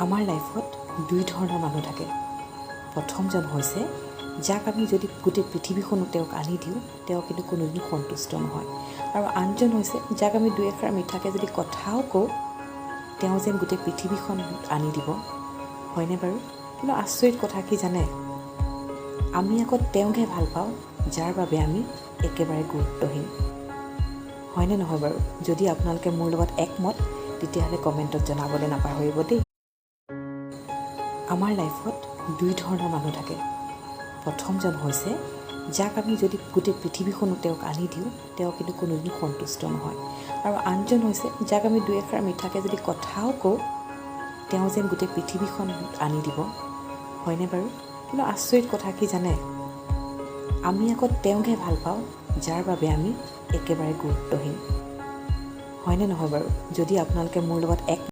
আমাৰ লাইফত দুই ধৰণৰ মানুহ থাকে। প্ৰথমজন হৈছে যাক আমি যদি গোটেই পৃথিৱীখনো তেওঁক আনি দিওঁ, তেওঁ কিন্তু কোনোদিন সন্তুষ্ট নহয়। আৰু আনজন হৈছে যাক আমি দুই এষাৰ মিঠাকৈ যদি কথাও কওঁ, তেওঁ যেন গোটেই পৃথিৱীখন আনি দিব। হয়নে বাৰু? কিন্তু আচৰিত কথা কি জানে? আমি আকৌ তেওঁকহে ভাল পাওঁ যাৰ বাবে আমি একেবাৰে গুৰুত্বহীন। হয়নে নহয় বাৰু? যদি আপোনালোকে মোৰ লগত একমত, তেতিয়াহ'লে কমেণ্টত জনাবলৈ নাপাহৰিব দেই। আমাৰ লাইফত দুই ধৰণৰ মানুহ থাকে। প্ৰথমজন হৈছে যাক আমি যদি গোটেই পৃথিৱীখনো তেওঁক আনি দিওঁ, তেওঁ কিন্তু কোনোদিন সন্তুষ্ট নহয়। আৰু আনজন হৈছে যাক আমি দুই এষাৰ মিঠাকৈ যদি কথাও কওঁ, তেওঁ যেন গোটেই পৃথিৱীখন আনি দিব। হয়নে বাৰু? কিন্তু আচৰিত কথা কি জানে? আমি আকৌ তেওঁকহে ভাল পাওঁ যাৰ বাবে আমি একেবাৰে গুৰুত্বহীন। হয়নে নহয় বাৰু? যদি আপোনালোকে মোৰ লগত এক